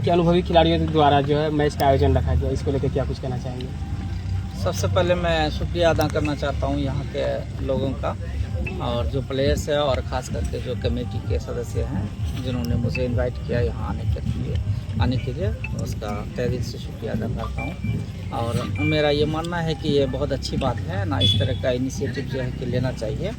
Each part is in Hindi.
कि अनुभवी खिलाड़ियों के द्वारा जो है मैच का आयोजन रखा गया, इसको लेकर क्या कुछ कहना चाहेंगे? सबसे पहले मैं शुक्रिया अदा करना चाहता हूँ यहाँ के लोगों का, और जो प्लेयर्स है, और ख़ास करके जो कमेटी के सदस्य हैं जिन्होंने मुझे इनवाइट किया यहाँ आने के लिए, उसका तहे दिल से शुक्रिया अदा करता हूँ। और मेरा ये मानना है कि ये बहुत अच्छी बात है ना, इस तरह का इनिशिएटिव जो है कि लेना चाहिए,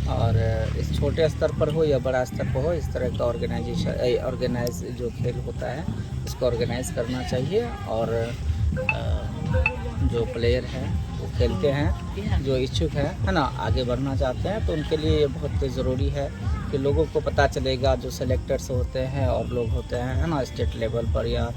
और इस छोटे स्तर पर हो या बड़ा स्तर पर हो, इस तरह का ऑर्गेनाइज जो खेल होता है इसको ऑर्गेनाइज करना चाहिए। और जो प्लेयर हैं वो खेलते हैं, जो इच्छुक है ना, आगे बढ़ना चाहते हैं, तो उनके लिए ये बहुत ज़रूरी है कि लोगों को पता चलेगा, जो सेलेक्टर्स होते हैं और लोग होते हैं है ना, स्टेट लेवल पर या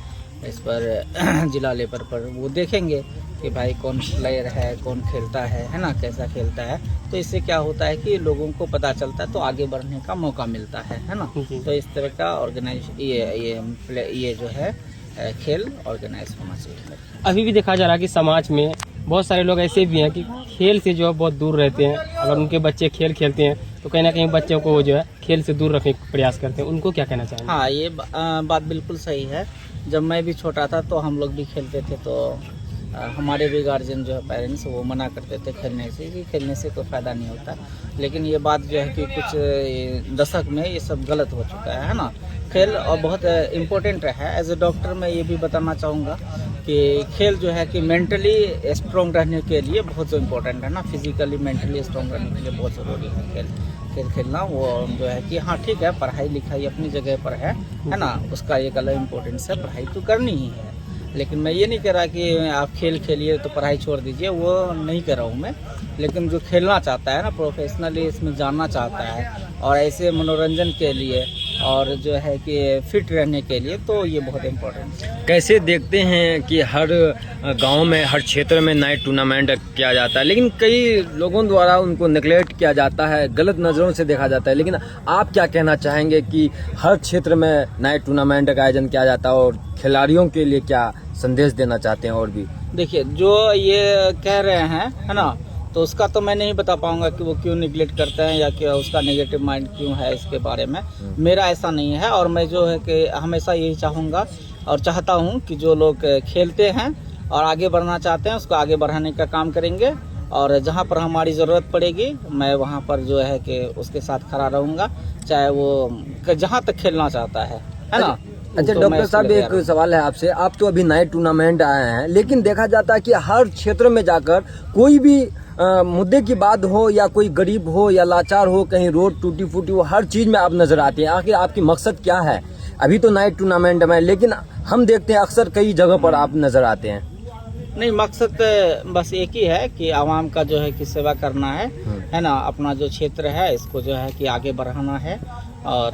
इस पर ज़िला लेवल पर, वो देखेंगे कि भाई कौन प्लेयर है, कौन खेलता है ना, कैसा खेलता है। तो इससे क्या होता है कि लोगों को पता चलता है, तो आगे बढ़ने का मौका मिलता है ना। तो इस तरह का ऑर्गेनाइज ये जो है खेल ऑर्गेनाइज होना चाहिए। अभी भी देखा जा रहा है कि समाज में बहुत सारे लोग ऐसे भी हैं कि खेल से जो है बहुत दूर रहते हैं। अगर उनके बच्चे खेल खेलते हैं तो कहीं ना कहीं बच्चों को जो है खेल से दूर रखने का प्रयास करते हैं, उनको क्या कहना चाहेंगे? हाँ, ये बात बिल्कुल सही है। जब मैं भी छोटा था तो हम लोग भी खेलते थे, तो हमारे भी गार्जियन जो है, पेरेंट्स, वो मना करते थे खेलने से, कि खेलने से कोई फ़ायदा नहीं होता। लेकिन ये बात जो है कि कुछ दशक में ये सब गलत हो चुका है ना। खेल और बहुत इम्पोर्टेंट है। एज ए डॉक्टर मैं ये भी बताना चाहूँगा कि खेल जो है कि मेंटली स्ट्रॉन्ग रहने के लिए बहुत इम्पोर्टेंट है ना, फिजिकली मेंटली स्ट्रॉन्ग रहने के लिए बहुत ज़रूरी है खेल खेलना। वो जो है कि हाँ ठीक है, पढ़ाई लिखाई अपनी जगह पर है ना, उसका एक अलग इम्पोर्टेंस है, पढ़ाई तो करनी ही है। लेकिन मैं ये नहीं कह रहा कि आप खेल खेलिए तो पढ़ाई छोड़ दीजिए, वो नहीं कह रहा हूँ मैं। लेकिन जो खेलना चाहता है ना, प्रोफेशनली इसमें जानना चाहता है, और ऐसे मनोरंजन के लिए और जो है कि फिट रहने के लिए, तो ये बहुत इम्पोर्टेंट है। कैसे देखते हैं कि हर गांव में, हर क्षेत्र में नाइट टूर्नामेंट किया जाता है, लेकिन कई लोगों द्वारा उनको नेगलेक्ट किया जाता है, गलत नज़रों से देखा जाता है, लेकिन आप क्या कहना चाहेंगे कि हर क्षेत्र में नाइट टूर्नामेंट का आयोजन किया जाता है, और खिलाड़ियों के लिए क्या संदेश देना चाहते हैं? और भी देखिए, जो ये कह रहे हैं है ना, तो उसका तो मैं नहीं बता पाऊंगा कि वो क्यों निगलेक्ट करते हैं या कि उसका नेगेटिव माइंड क्यों है इसके बारे में। मेरा ऐसा नहीं है, और मैं जो है कि हमेशा यही चाहूँगा और चाहता हूँ कि जो लोग खेलते हैं और आगे बढ़ना चाहते हैं, उसको आगे बढ़ाने का काम करेंगे, और जहाँ पर हमारी ज़रूरत पड़ेगी मैं वहाँ पर जो है कि उसके साथ खड़ा रहूँगा, चाहे वो जहाँ तक खेलना चाहता है ना। अच्छा तो डॉक्टर साहब, एक सवाल है आपसे। आप तो अभी नाइट टूर्नामेंट आए हैं, लेकिन देखा जाता है कि हर क्षेत्र में जाकर कोई भी मुद्दे की बात हो, या कोई गरीब हो या लाचार हो, कहीं रोड टूटी फूटी हो, हर चीज में आप नजर आते हैं। आखिर आपकी मकसद क्या है? अभी तो नाइट टूर्नामेंट में, लेकिन हम देखते हैं अक्सर कई जगह पर आप नजर आते हैं। नहीं, मकसद बस एक ही है कि आवाम का जो है कि सेवा करना है ना। अपना जो क्षेत्र है इसको जो है कि आगे बढ़ाना है, और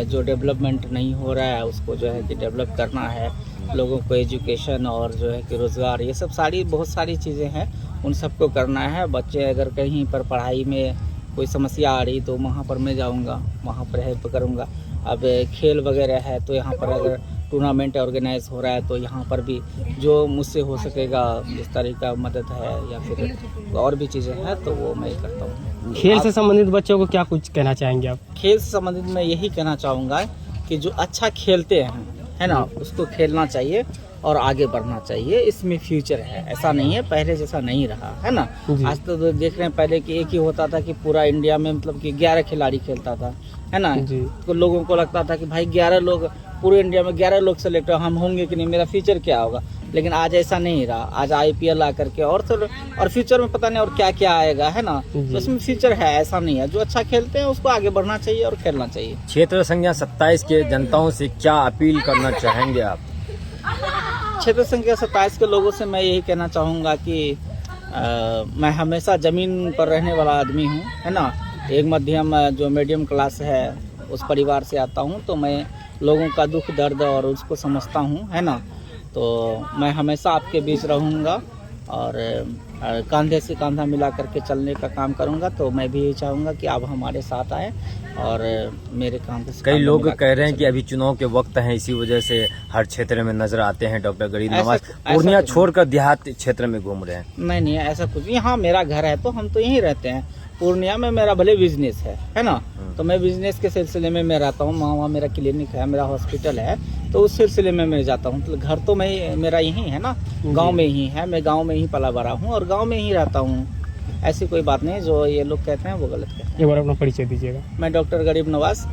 जो डेवलपमेंट नहीं हो रहा है उसको जो है कि डेवलप करना है। लोगों को एजुकेशन और जो है कि रोज़गार, ये सब बहुत सारी चीज़ें हैं, उन सबको करना है। बच्चे अगर कहीं पर पढ़ाई में कोई समस्या आ रही तो वहाँ पर मैं जाऊँगा, वहाँ पर हेल्प करूँगा। अब खेल वगैरह है तो यहाँ पर अगर टूर्नामेंट ऑर्गेनाइज हो रहा है तो यहाँ पर भी जो मुझसे हो सकेगा, जिस तरीका मदद है या फिर और भी चीज़ें हैं, तो वो मैं करता हूँ। खेल से संबंधित बच्चों को क्या कुछ कहना चाहेंगे आप? खेल से संबंधित मैं यही कहना चाहूँगा कि जो अच्छा खेलते हैं है ना, उसको खेलना चाहिए और आगे बढ़ना चाहिए। इसमें फ्यूचर है, ऐसा नहीं है पहले जैसा नहीं रहा है ना। आज तो देख रहे हैं, पहले कि एक ही होता था कि पूरा इंडिया में मतलब कि 11 खिलाड़ी खेलता था है ना। तो लोगों को लगता था कि भाई 11 लोग, पूरे इंडिया में 11 लोग सेलेक्ट हम होंगे कि नहीं, मेरा फ्यूचर क्या होगा। लेकिन आज ऐसा नहीं रहा। आज IPL आ करके और फ्यूचर में पता नहीं और क्या क्या आएगा है ना। तो इसमें फ्यूचर है, ऐसा नहीं है। जो अच्छा खेलते हैं उसको आगे बढ़ना चाहिए और खेलना चाहिए। क्षेत्र संख्या 27 के जनताओं से क्या अपील करना चाहेंगे आप? क्षेत्र संख्या 27 के लोगों से मैं यही कहना चाहूँगा कि मैं हमेशा ज़मीन पर रहने वाला आदमी हूँ है ना। एक मीडियम क्लास है, उस परिवार से आता हूँ, तो मैं लोगों का दुख दर्द और उसको समझता हूँ है ना। तो मैं हमेशा आपके बीच रहूँगा और कंधे से कंधा मिला करके चलने का काम करूँगा। तो मैं भी यही चाहूँगा कि आप हमारे साथ आएँ और मेरे कंधे से। कई लोग कह रहे हैं कि अभी चुनाव के वक्त हैं, इसी वजह से हर क्षेत्र में नजर आते हैं डॉक्टर गरीब नवाज, पूर्णिया छोड़कर देहात क्षेत्र में घूम रहे हैं। नहीं, ऐसा कुछ नहीं। हाँ, मेरा घर है तो हम तो यहीं रहते हैं। पूर्णिया में मेरा भले बिजनेस है ना, तो मैं बिजनेस के सिलसिले में मैं रहता हूँ, वहाँ मेरा क्लिनिक है, मेरा हॉस्पिटल है, तो उस सिलसिले में मैं जाता हूँ। तो घर तो मैं मेरा यहीं है ना, गांव में ही है, मैं गांव में ही पला बड़ा हूँ और गांव में ही रहता हूँ। ऐसी कोई बात नहीं जो ये लोग कहते हैं वो गलत कहते हैं। एक बार अपना परिचय दीजिएगा। मैं डॉक्टर गरीब नवाज,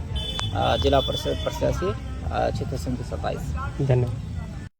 जिला परिषद प्रत्याशी क्षेत्र संख्या 27। धन्यवाद।